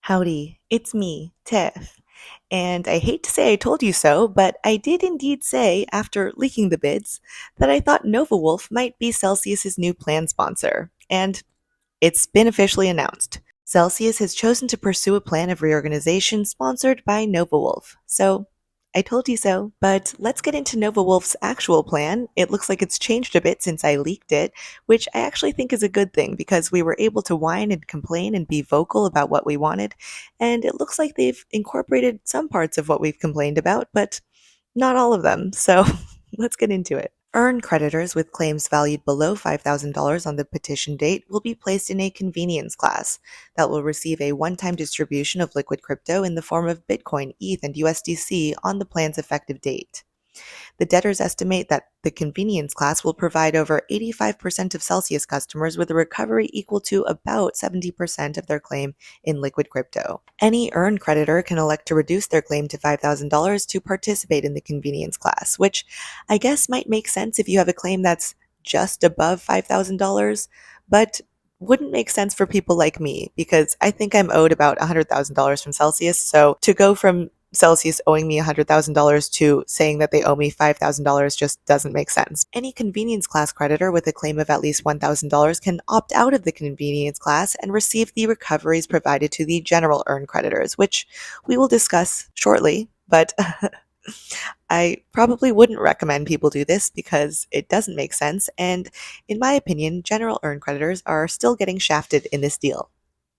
Howdy, it's me, Tiff. And I hate to say I told you so, but I did indeed say, after leaking the bids, that I thought Novawulf might be Celsius's new plan sponsor. And it's been officially announced. Celsius has chosen to pursue a plan of reorganization sponsored by Novawulf. So, I told you so. But let's get into Novawulf's actual plan. It looks like it's changed a bit since I leaked it, which I actually think is a good thing because we were able to whine and complain and be vocal about what we wanted. And it looks like they've incorporated some parts of what we've complained about, but not all of them. So, let's get into it. Earned creditors with claims valued below $5,000 on the petition date will be placed in a convenience class that will receive a one-time distribution of liquid crypto in the form of Bitcoin, ETH, and USDC on the plan's effective date. The debtors estimate that the convenience class will provide over 85% of Celsius customers with a recovery equal to about 70% of their claim in liquid crypto. Any earned creditor can elect to reduce their claim to $5,000 to participate in the convenience class, which I guess might make sense if you have a claim that's just above $5,000, but wouldn't make sense for people like me because I think I'm owed about $100,000 from Celsius. So to go from Celsius owing me $100,000 to saying that they owe me $5,000 just doesn't make sense. Any convenience class creditor with a claim of at least $1,000 can opt out of the convenience class and receive the recoveries provided to the general earned creditors, which we will discuss shortly, but I probably wouldn't recommend people do this because it doesn't make sense, and in my opinion, general earned creditors are still getting shafted in this deal.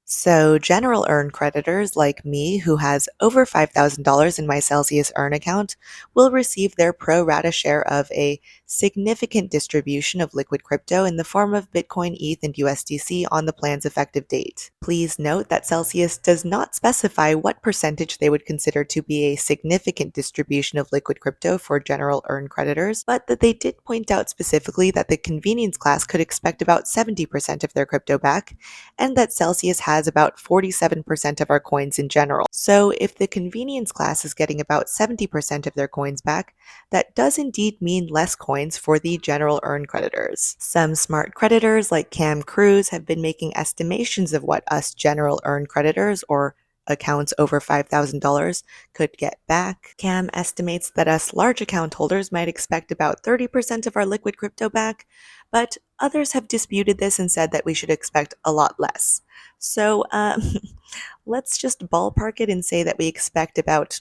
So, general earned creditors like me, who has over $5,000 in my Celsius Earn account, will receive their pro rata share of a significant distribution of liquid crypto in the form of Bitcoin, ETH, and USDC on the plan's effective date. Please note that Celsius does not specify what percentage they would consider to be a significant distribution of liquid crypto for general earned creditors, but that they did point out specifically that the convenience class could expect about 70% of their crypto back, and that Celsius has about 47% of our coins in general. So if the convenience class is getting about 70% of their coins back, that does indeed mean less coins for the general earned creditors. Some smart creditors like Cam Cruz have been making estimations of what us general earned creditors, or accounts over $5,000, could get back. Cam estimates that us large account holders might expect about 30% of our liquid crypto back, but others have disputed this and said that we should expect a lot less. So let's just ballpark it and say that we expect about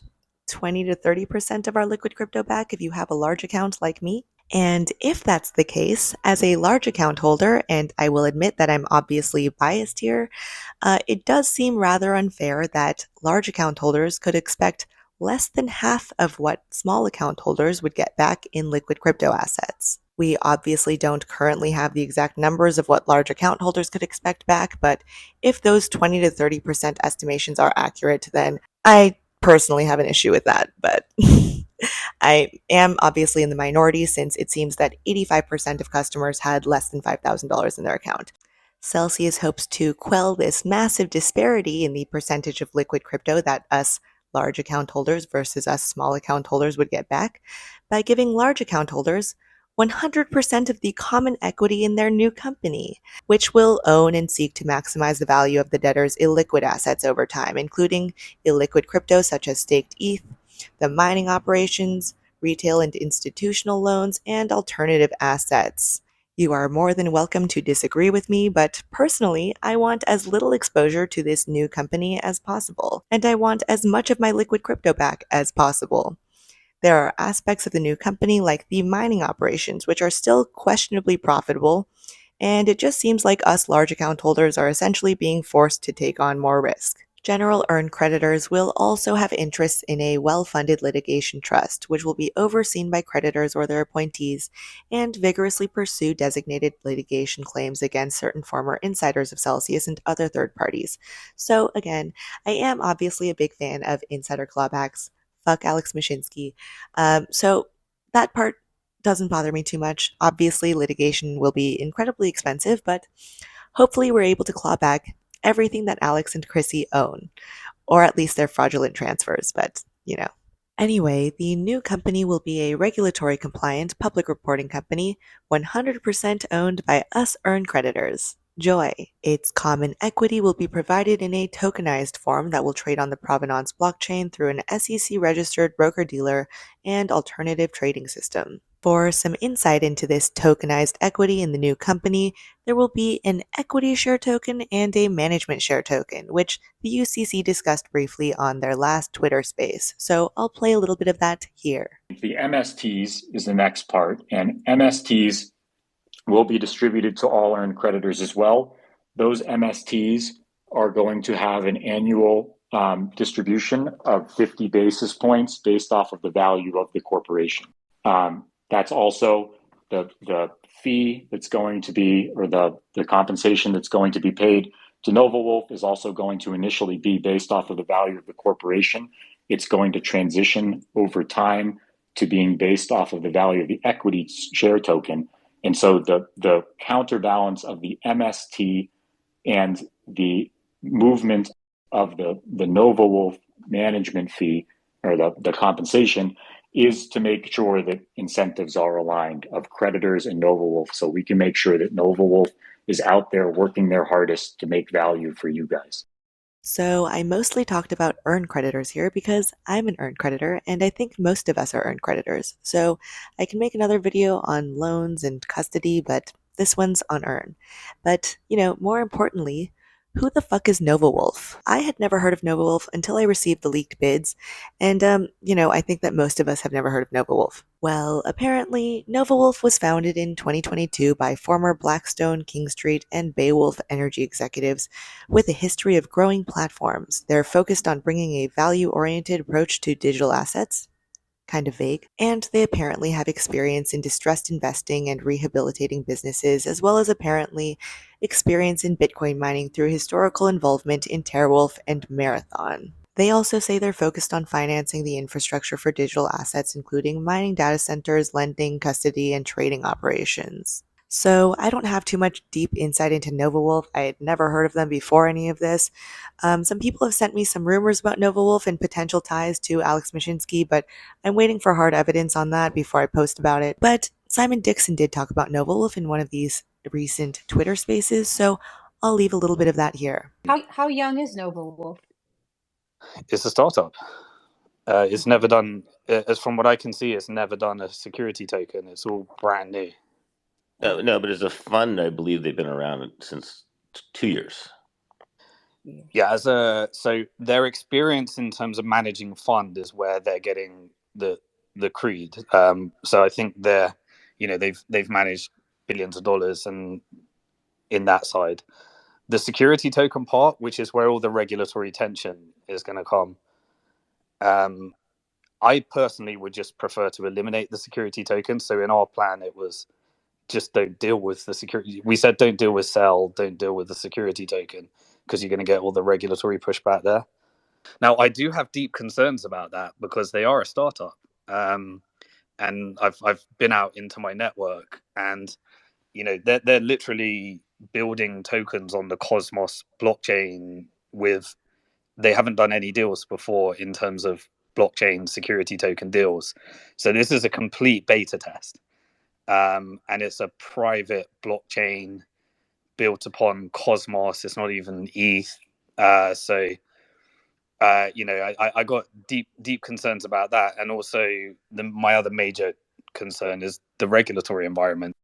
20 to 30% of our liquid crypto back if you have a large account like me. And if that's the case, as a large account holder, and I will admit that I'm obviously biased here, it does seem rather unfair that large account holders could expect less than half of what small account holders would get back in liquid crypto assets. We obviously don't currently have the exact numbers of what large account holders could expect back, but if those 20 to 30% estimations are accurate, then I personally have an issue with that. But I am obviously in the minority since it seems that 85% of customers had less than $5,000 in their account. Celsius hopes to quell this massive disparity in the percentage of liquid crypto that us large account holders versus us small account holders would get back by giving large account holders 100% of the common equity in their new company, which will own and seek to maximize the value of the debtor's illiquid assets over time, including illiquid crypto such as staked ETH, the mining operations, retail and institutional loans, and alternative assets. You are more than welcome to disagree with me, but personally, I want as little exposure to this new company as possible, and I want as much of my liquid crypto back as possible. There are aspects of the new company like the mining operations, which are still questionably profitable, and it just seems like us large account holders are essentially being forced to take on more risk. General earned creditors will also have interests in a well-funded litigation trust, which will be overseen by creditors or their appointees, and vigorously pursue designated litigation claims against certain former insiders of Celsius and other third parties. So again, I am obviously a big fan of insider clawbacks. Fuck Alex Mashinsky. So that part doesn't bother me too much. Obviously, litigation will be incredibly expensive, but hopefully we're able to claw back everything that Alex and Chrissy own, or at least their fraudulent transfers, but you know. Anyway, the new company will be a regulatory compliant public reporting company, 100% owned by us earned creditors. Joy. Its common equity will be provided in a tokenized form that will trade on the Provenance blockchain through an SEC-registered broker-dealer and alternative trading system. For some insight into this tokenized equity in the new company, there will be an equity share token and a management share token, which the UCC discussed briefly on their last Twitter space. So I'll play a little bit of that here. The MSTs is the next part, and MSTs will be distributed to all earned creditors as well. Those MSTs are going to have an annual distribution of 50 basis points based off of the value of the corporation. That's also the fee that's going to be, or the compensation that's going to be paid to Novawulf is also going to initially be based off of the value of the corporation. It's going to transition over time to being based off of the value of the equity share token. And so the counterbalance of the MST and the movement of the Novawulf management fee, or the compensation, is to make sure that incentives are aligned of creditors and Novawulf, so we can make sure that Novawulf is out there working their hardest to make value for you guys. So I mostly talked about earned creditors here because I'm an earned creditor and I think most of us are earned creditors. So I can make another video on loans and custody, but this one's on earn. But, more importantly, who the fuck is Novawulf? I had never heard of Novawulf until I received the leaked bids, and I think that most of us have never heard of Novawulf. Well, apparently, Novawulf was founded in 2022 by former Blackstone, King Street, and Beowulf energy executives with a history of growing platforms. They're focused on bringing a value-oriented approach to digital assets, kind of vague, and they apparently have experience in distressed investing and rehabilitating businesses, as well as apparently experience in Bitcoin mining through historical involvement in TeraWulf and Marathon. They also say they're focused on financing the infrastructure for digital assets, including mining data centers, lending, custody, and trading operations. So I don't have too much deep insight into Novawulf. I had never heard of them before any of this. Some people have sent me some rumors about Novawulf and potential ties to Alex Mashinsky, but I'm waiting for hard evidence on that before I post about it. But Simon Dixon did talk about Novawulf in one of these recent Twitter spaces, so I'll leave a little bit of that here. How young is Novawulf? It's a startup. It's never done, as from what I can see, it's never done a security token. It's all brand new. No, but as a fund, I believe they've been around since 2 years. Yeah, so their experience in terms of managing fund is where they're getting the creed. So I think they've managed billions of dollars, and in that side, the security token part, which is where all the regulatory tension is going to come. I personally would just prefer to eliminate the security token. So in our plan, it was just don't deal with the security. We said don't deal with Cell, don't deal with the security token, because you're going to get all the regulatory pushback there. Now, I do have deep concerns about that because they are a startup. And I've been out into my network, and they're literally building tokens on the Cosmos blockchain they haven't done any deals before in terms of blockchain security token deals. So this is a complete beta test. And it's a private blockchain built upon Cosmos. It's not even ETH. I got deep concerns about that. And also my other major concern is the regulatory environment.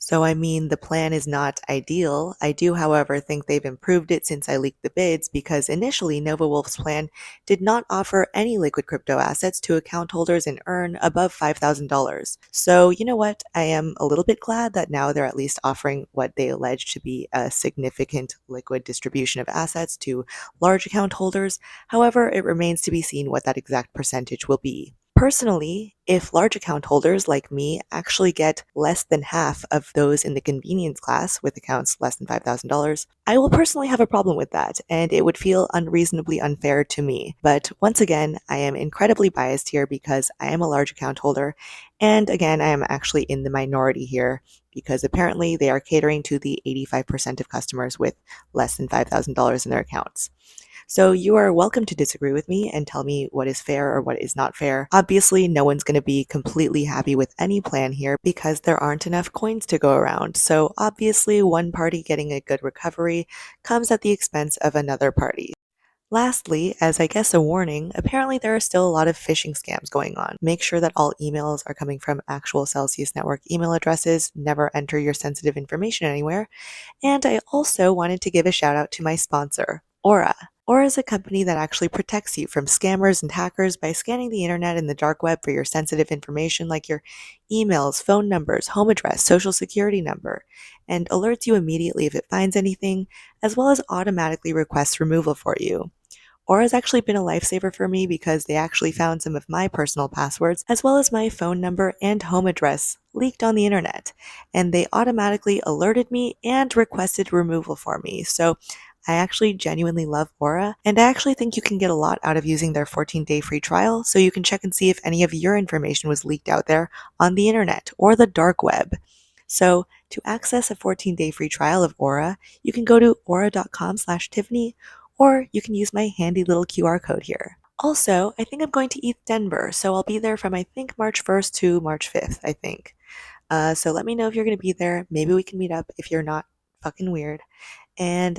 So, the plan is not ideal. I do, however, think they've improved it since I leaked the bids, because initially Novawulf's plan did not offer any liquid crypto assets to account holders in earn above $5,000. So, you know what? I am a little bit glad that now they're at least offering what they allege to be a significant liquid distribution of assets to large account holders. However, it remains to be seen what that exact percentage will be. Personally, if large account holders like me actually get less than half of those in the convenience class with accounts less than $5,000, I will personally have a problem with that, and it would feel unreasonably unfair to me. But once again, I am incredibly biased here because I am a large account holder, and again, I am actually in the minority here because apparently they are catering to the 85% of customers with less than $5,000 in their accounts. So you are welcome to disagree with me and tell me what is fair or what is not fair. Obviously, no one's going to be completely happy with any plan here because there aren't enough coins to go around. So obviously, one party getting a good recovery comes at the expense of another party. Lastly, as I guess a warning, apparently there are still a lot of phishing scams going on. Make sure that all emails are coming from actual Celsius Network email addresses. Never enter your sensitive information anywhere. And I also wanted to give a shout out to my sponsor, Aura. Aura is a company that actually protects you from scammers and hackers by scanning the internet and the dark web for your sensitive information like your emails, phone numbers, home address, social security number, and alerts you immediately if it finds anything, as well as automatically requests removal for you. Aura has actually been a lifesaver for me because they actually found some of my personal passwords, as well as my phone number and home address, leaked on the internet, and they automatically alerted me and requested removal for me. So I actually genuinely love Aura, and I actually think you can get a lot out of using their 14-day free trial, so you can check and see if any of your information was leaked out there on the internet or the dark web. So to access a 14-day free trial of Aura, you can go to aura.com/Tiffany, or you can use my handy little QR code here. Also, I think I'm going to ETH Denver, so I'll be there from I think March 1st to March 5th, I think. So let me know if you're going to be there. Maybe we can meet up if you're not fucking weird. And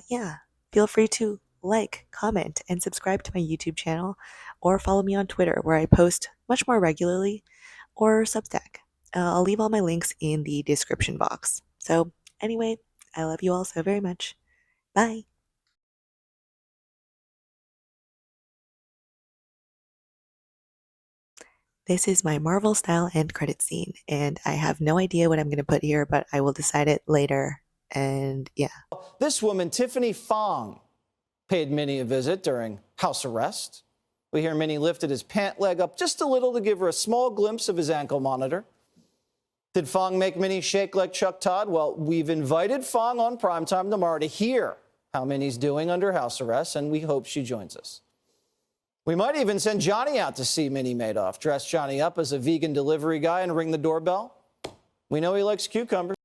yeah, feel free to like, comment, and subscribe to my YouTube channel, or follow me on Twitter where I post much more regularly, or Substack. I'll leave all my links in the description box. So, anyway, I love you all so very much. Bye. This is my Marvel style end credit scene, and I have no idea what I'm going to put here, but I will decide it later. And yeah. This woman, Tiffany Fong, paid Minnie a visit during house arrest. We hear Minnie lifted his pant leg up just a little to give her a small glimpse of his ankle monitor. Did Fong make Minnie shake like Chuck Todd? Well, we've invited Fong on primetime tomorrow to hear how Minnie's doing under house arrest, and we hope she joins us. We might even send Johnny out to see Minnie Madoff, dress Johnny up as a vegan delivery guy and ring the doorbell. We know he likes cucumbers.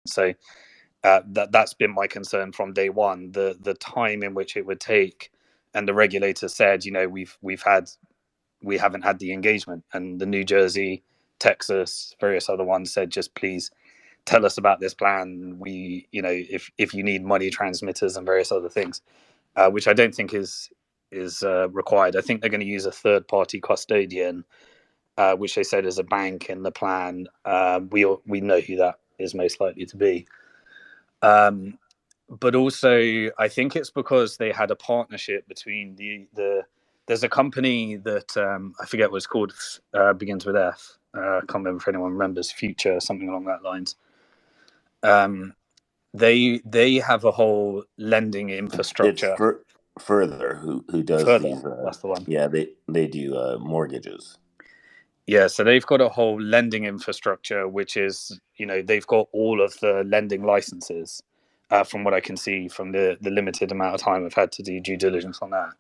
So that's been my concern from day one. The time in which it would take, and the regulator said, we haven't had the engagement, and the New Jersey, Texas, various other ones said, just please tell us about this plan. We, if you need money transmitters and various other things, which I don't think is required. I think they're going to use a third party custodian, which they said is a bank in the plan. We know who that is most likely to be. But also, I think it's because they had a partnership between there's a company that I forget what it's called, begins with F. I can't remember if anyone remembers, Future, something along that lines. They have a whole lending infrastructure. It's Further who does Further, these. that's the one. Yeah, they do mortgages. Yeah, so they've got a whole lending infrastructure, which is, they've got all of the lending licenses, from what I can see from the limited amount of time I've had to do due diligence on that.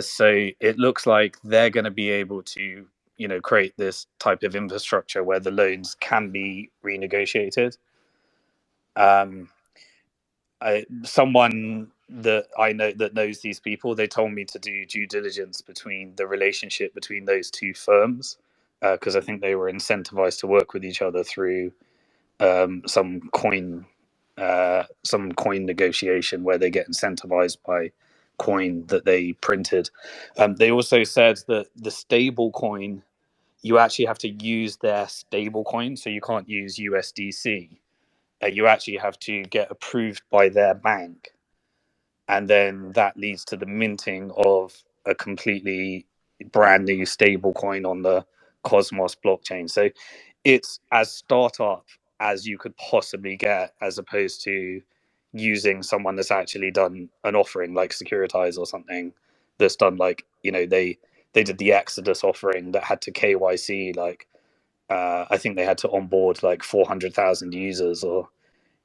So it looks like they're going to be able to, create this type of infrastructure where the loans can be renegotiated. Someone that I know that knows these people, they told me to do due diligence between the relationship between those two firms, because I think they were incentivized to work with each other through some coin negotiation where they get incentivized by coin that they printed. They also said that the stable coin, you actually have to use their stable coin, so you can't use USDC. You actually have to get approved by their bank, and then that leads to the minting of a completely brand new stable coin on the Cosmos blockchain. So it's as startup as you could possibly get, as opposed to using someone that's actually done an offering like Securitize or something, that's done they did the Exodus offering that had to KYC, I think they had to onboard like 400,000 users or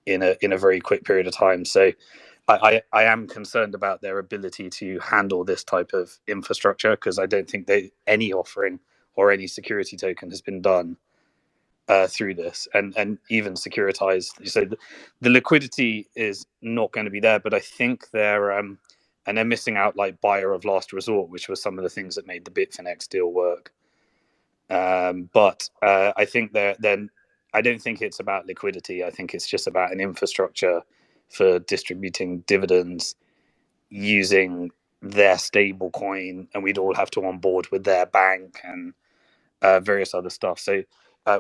in a very quick period of time. So I am concerned about their ability to handle this type of infrastructure, because I don't think any offering or any security token has been done through this, and even securitized. So the liquidity is not going to be there, but I think they're missing out like buyer of last resort, which was some of the things that made the Bitfinex deal work. But I think then I don't think it's about liquidity. I think it's just about an infrastructure for distributing dividends using their stable coin, and we'd all have to onboard with their bank and various other stuff. So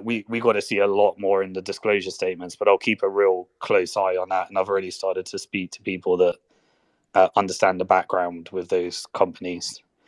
we got to see a lot more in the disclosure statements, but I'll keep a real close eye on that. And I've already started to speak to people that understand the background with those companies.